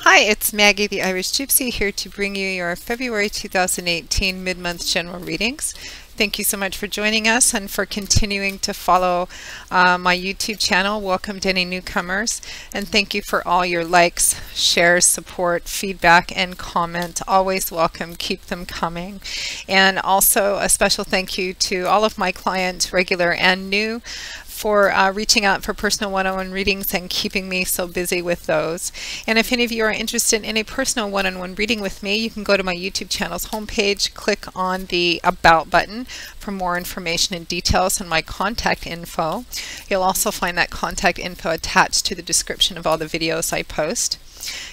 Hi, it's Maggie the Irish Gypsy here to bring you your February 2018 mid-month general readings. Thank you so much for joining us and for continuing to follow my YouTube channel. Welcome to any newcomers, and thank you for all your likes, shares, support, feedback, and comment. Always welcome. Keep them coming. And also a special thank you to all of my clients, regular and new, for reaching out for personal one-on-one readings and keeping me so busy with those. And if any of you are interested in a personal one-on-one reading with me, you can go to my YouTube channel's homepage, click on the About button for more information and details and my contact info. You'll also find that contact info attached to the description of all the videos I post.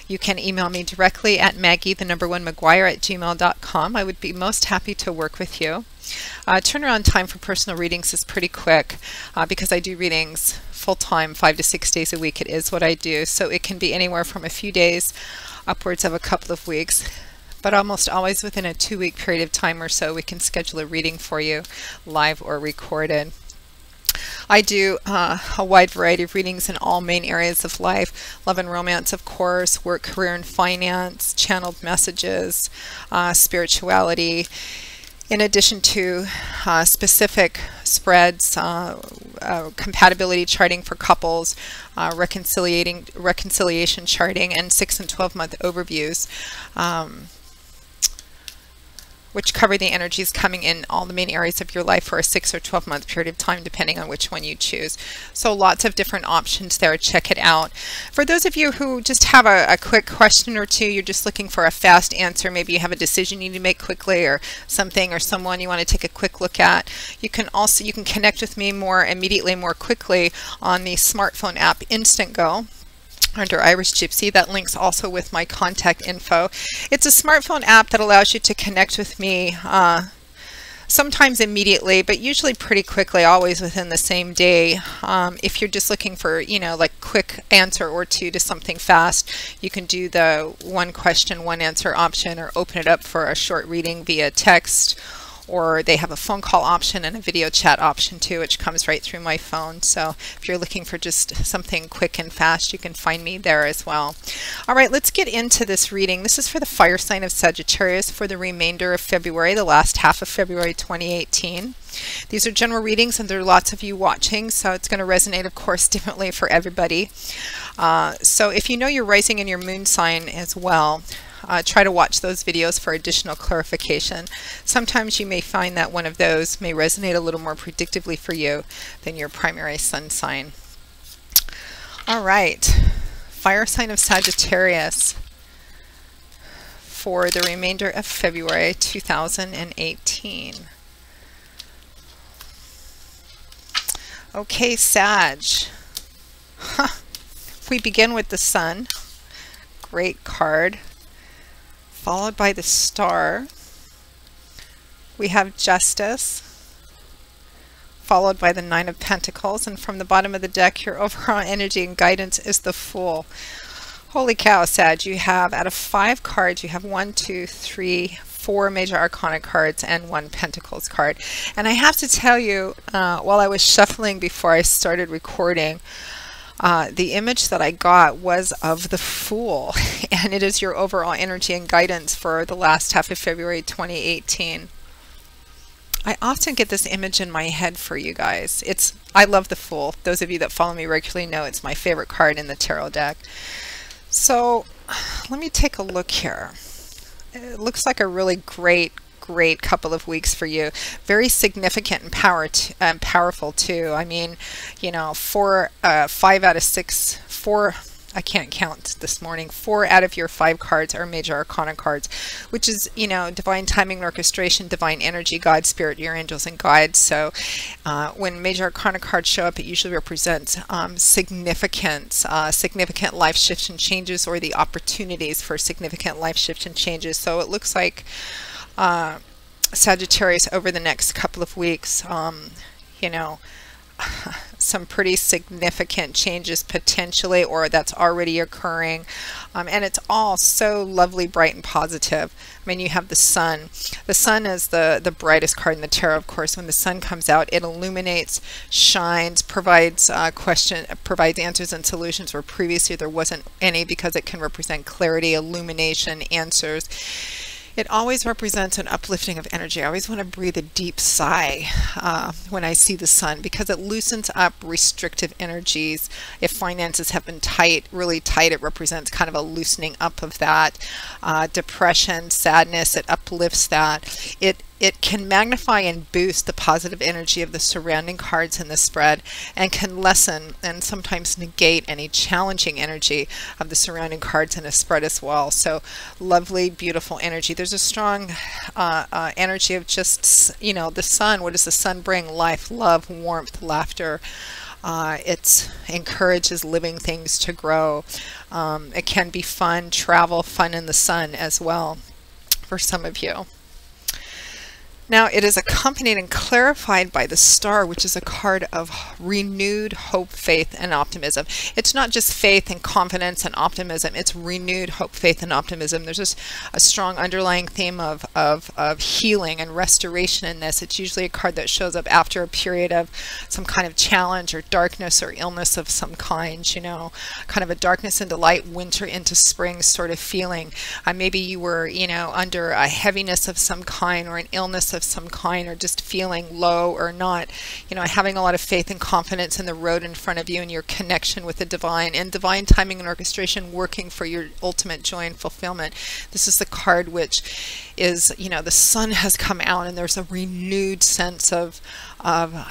You can email me directly at maggie1mcguire@gmail.com. I would be most happy to work with you. Turnaround time for personal readings is pretty quick because I do readings full-time, 5 to 6 days a week. It is what I do, so it can be anywhere from a few days upwards of a couple of weeks, but almost always within a 2-week period of time or so we can schedule a reading for you, live or recorded. I do a wide variety of readings in all main areas of life: love and romance, of course, work, career, and finance, channeled messages, spirituality, in addition to specific spreads, compatibility charting for couples, reconciliation charting, and 6 and 12-month overviews, which cover the energies coming in all the main areas of your life for a 6 or 12-month period of time, depending on which one you choose. So lots of different options there. Check it out. For those of you who just have a quick question or two, you're just looking for a fast answer, maybe you have a decision you need to make quickly, or something or someone you want to take a quick look at, you can connect with me more immediately, more quickly on the smartphone app Instantgo under Irish Gypsy. That links also with my contact info. It's a smartphone app that allows you to connect with me sometimes immediately, but usually pretty quickly, always within the same day. If you're just looking for, like quick answer or two to something fast, you can do the one question, one answer option, or open it up for a short reading via text, or they have a phone call option and a video chat option too, which comes right through my phone. So if you're looking for just something quick and fast, you can find me there as well. All right, let's get into this reading. This is for the fire sign of Sagittarius for the remainder of February, the last half of February 2018. These are general readings, and there are lots of you watching, so it's going to resonate, of course, differently for everybody. So if you know your rising and your moon sign as well, try to watch those videos for additional clarification. Sometimes you may find that one of those may resonate a little more predictively for you than your primary sun sign. All right, fire sign of Sagittarius for the remainder of February 2018. Okay, Sag. We begin with the sun. Great card. Followed by the star. We have justice, followed by the 9 of Pentacles, and from the bottom of the deck, your overall energy and guidance is the Fool. Holy cow, Sag, you have, out of 5 cards, you have 1, 2, 3, 4 major arcana cards and 1 Pentacles card. And I have to tell you, while I was shuffling before I started recording, the image that I got was of the Fool, and it is your overall energy and guidance for the last half of February 2018. I often get this image in my head for you guys. I love the Fool. Those of you that follow me regularly know it's my favorite card in the tarot deck. So let me take a look here. It looks like a really great couple of weeks for you. Very significant and powerful too. I mean, 5 out of 6, 4, I can't count this morning, 4 out of your 5 cards are major arcana cards, which is, divine timing and orchestration, divine energy, God, spirit, your angels, and guides. So when major arcana cards show up, it usually represents significant life shifts and changes, or the opportunities for significant life shifts and changes. So it looks like Sagittarius over the next couple of weeks, some pretty significant changes potentially, or that's already occurring. And it's all so lovely, bright, and positive. I mean, you have the sun. The sun is the brightest card in the tarot, of course. When the sun comes out, it illuminates, shines, provides answers and solutions where previously there wasn't any, because it can represent clarity, illumination, answers. It always represents an uplifting of energy. I always want to breathe a deep sigh when I see the sun, because it loosens up restrictive energies. If finances have been tight, really tight, it represents kind of a loosening up of that. Depression, sadness, it uplifts that. It can magnify and boost the positive energy of the surrounding cards in the spread, and can lessen and sometimes negate any challenging energy of the surrounding cards in a spread as well. So lovely, beautiful energy. There's a strong energy of just, you know, the sun. What does the sun bring? Life, love, warmth, laughter. It encourages living things to grow. It can be fun, travel, fun in the sun as well for some of you. Now, it is accompanied and clarified by the star, which is a card of renewed hope, faith, and optimism. It's not just faith and confidence and optimism. It's renewed hope, faith, and optimism. There's just a strong underlying theme of healing and restoration in this. It's usually a card that shows up after a period of some kind of challenge or darkness or illness of some kind, you know, kind of a darkness into light, winter into spring sort of feeling. Maybe you were, you know, under a heaviness of some kind, or an illness of some kind, or just feeling low or not, you know, having a lot of faith and confidence in the road in front of you and your connection with the divine, and divine timing and orchestration working for your ultimate joy and fulfillment. This is the card which is, you know, the sun has come out, and there's a renewed sense of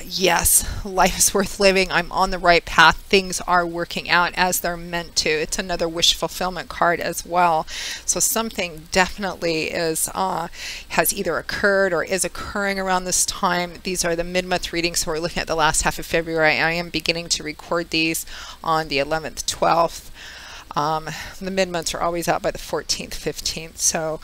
yes, life is worth living. I'm on the right path. Things are working out as they're meant to. It's another wish fulfillment card as well. So something definitely is has either occurred or is occurring around this time. These are the mid-month readings, so we're looking at the last half of February. I am beginning to record these on the 11th, 12th. The mid-months are always out by the 14th, 15th. So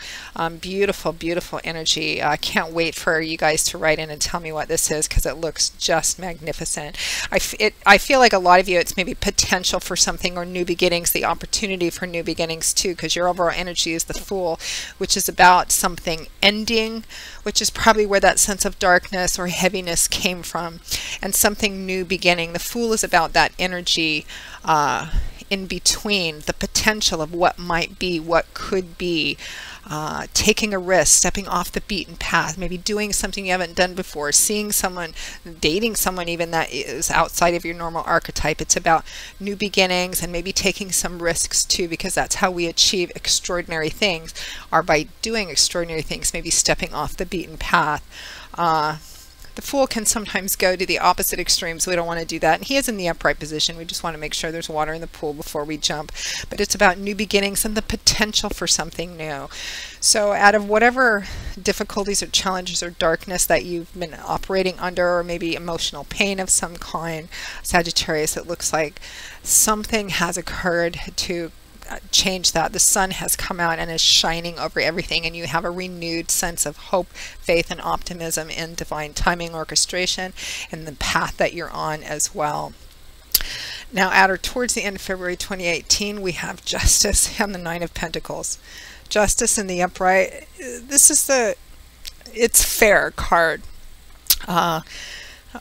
beautiful, beautiful energy. I can't wait for you guys to write in and tell me what this is, because it looks just magnificent. I feel like a lot of you, it's maybe potential for something, or new beginnings, the opportunity for new beginnings too, because your overall energy is the Fool, which is about something ending, which is probably where that sense of darkness or heaviness came from, and something new beginning. The Fool is about that energy in between, the potential of what might be, what could be, taking a risk, stepping off the beaten path, maybe doing something you haven't done before, seeing someone, dating someone even that is outside of your normal archetype. It's about new beginnings, and maybe taking some risks too, because that's how we achieve extraordinary things, are by doing extraordinary things, maybe stepping off the beaten path. The Fool can sometimes go to the opposite extremes. We don't want to do that. And he is in the upright position. We just want to make sure there's water in the pool before we jump. But it's about new beginnings and the potential for something new. So out of whatever difficulties or challenges or darkness that you've been operating under, or maybe emotional pain of some kind, Sagittarius, it looks like something has occurred to change that. The sun has come out and is shining over everything, and you have a renewed sense of hope, faith, and optimism in divine timing, orchestration, and the path that you're on as well. Now, towards the end of February 2018, we have Justice and the Nine of Pentacles. Justice in the upright. This is it's fair card.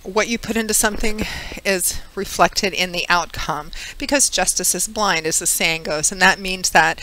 What you put into something is reflected in the outcome, because justice is blind, as the saying goes, and that means that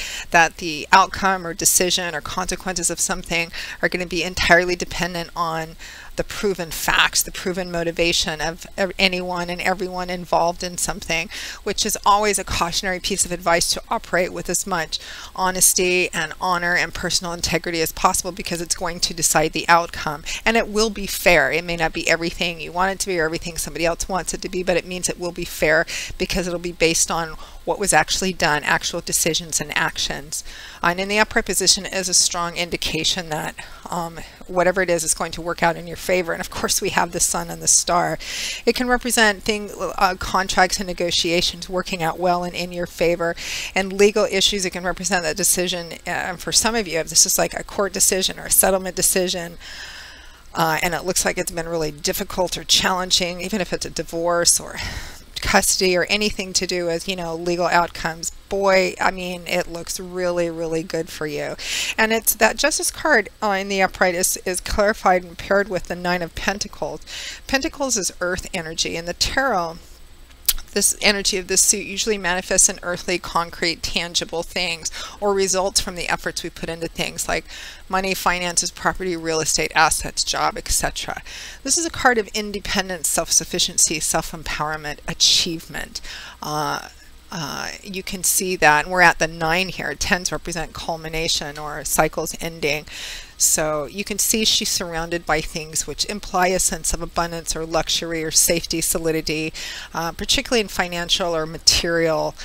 the outcome or decision or consequences of something are going to be entirely dependent on the proven facts, the proven motivation of anyone and everyone involved in something, which is always a cautionary piece of advice to operate with as much honesty and honor and personal integrity as possible, because it's going to decide the outcome. And it will be fair. It may not be everything you want it to be or everything somebody else wants it to be, but it means it will be fair, because it'll be based on what was actually done, actual decisions and actions. And in the upright position is a strong indication that whatever it is going to work out in your favor. And of course, we have the sun and the star. It can represent contracts and negotiations working out well and in your favor. And legal issues, it can represent that decision. For some of you, if this is like a court decision or a settlement decision, and it looks like it's been really difficult or challenging, even if it's a divorce or custody or anything to do with, legal outcomes. Boy, I mean, it looks really, really good for you. And it's that Justice card in the upright is clarified and paired with the Nine of Pentacles. Pentacles is earth energy, and the tarot, this energy of this suit usually manifests in earthly, concrete, tangible things or results from the efforts we put into things like money, finances, property, real estate, assets, job, etc. This is a card of independence, self-sufficiency, self-empowerment, achievement. You can see that, and we're at the 9 here. 10s represent culmination or cycles ending. So you can see she's surrounded by things which imply a sense of abundance or luxury or safety, solidity, particularly in financial or material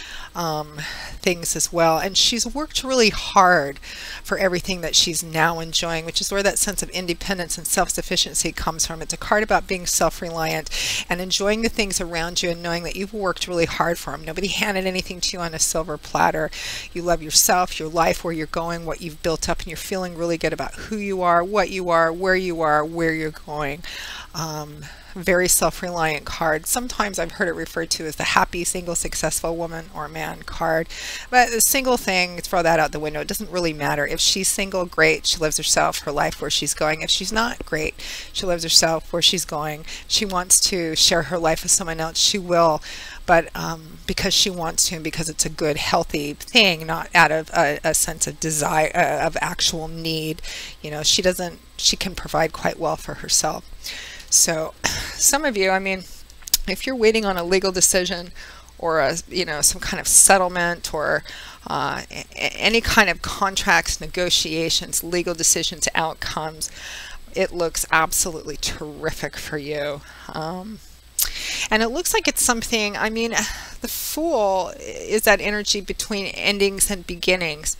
things as well. And she's worked really hard for everything that she's now enjoying, which is where that sense of independence and self-sufficiency comes from. It's a card about being self-reliant and enjoying the things around you and knowing that you've worked really hard for them. Nobody handed anything to you on a silver platter. You love yourself, your life, where you're going, what you've built up, and you're feeling really good about who you are, what you are, where you're going. Very self-reliant card. Sometimes I've heard it referred to as the happy, single, successful woman or man card. But the single thing, throw that out the window. It doesn't really matter. If she's single, great. She lives herself, her life, where she's going. If she's not, great. She lives herself, where she's going. She wants to share her life with someone else, she will. But because she wants to and because it's a good, healthy thing, not out of a sense of desire, of actual need. She can provide quite well for herself. So some of you, I mean, if you're waiting on a legal decision or some kind of settlement or any kind of contracts, negotiations, legal decisions, outcomes, it looks absolutely terrific for you. And it looks like it's something, I mean, the Fool is that energy between endings and beginnings.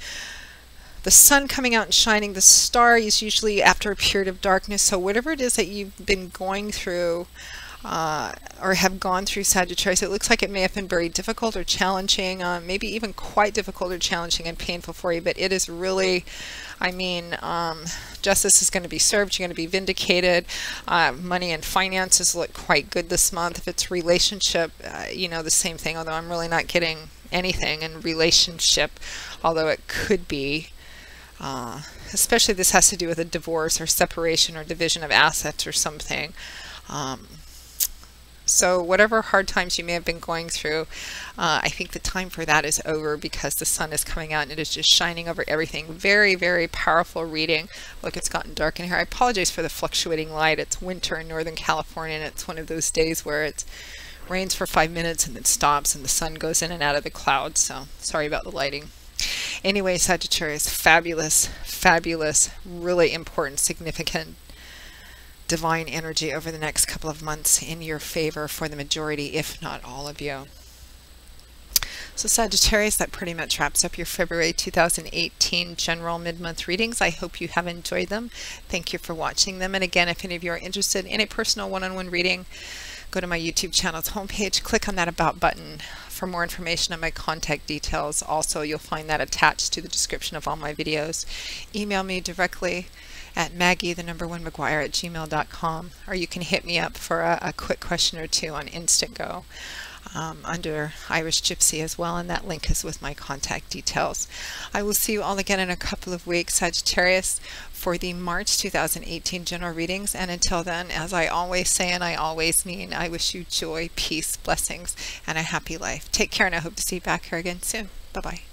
The sun coming out and shining, the star is usually after a period of darkness. So whatever it is that you've been going through or have gone through, Sagittarius, it looks like it may have been very difficult or challenging, maybe even quite difficult or challenging and painful for you, but it is really, I mean, justice is going to be served. You're going to be vindicated. Money and finances look quite good this month. If it's relationship, the same thing, although I'm really not getting anything in relationship, although it could be. Especially this has to do with a divorce or separation or division of assets or something. So whatever hard times you may have been going through, I think the time for that is over because the sun is coming out and it is just shining over everything. Very, very powerful reading. Look, it's gotten dark in here. I apologize for the fluctuating light. It's winter in Northern California, and it's one of those days where it rains for 5 minutes and then stops and the sun goes in and out of the clouds. So sorry about the lighting. Anyway, Sagittarius, fabulous, fabulous, really important, significant divine energy over the next couple of months in your favor for the majority, if not all of you. So Sagittarius, that pretty much wraps up your February 2018 general mid-month readings. I hope you have enjoyed them. Thank you for watching them. And again, if any of you are interested in a personal one-on-one reading, go to my YouTube channel's homepage, click on that About button for more information on my contact details. Also, you'll find that attached to the description of all my videos. Email me directly at maggie1mcguire@gmail.com, or you can hit me up for a quick question or two on Instantgo under Irish Gypsy as well, and that link is with my contact details. I will see you all again in a couple of weeks, Sagittarius, for the March 2018 general readings. And until then, as I always say and I always mean, I wish you joy, peace, blessings, and a happy life. Take care, and I hope to see you back here again soon. Bye-bye.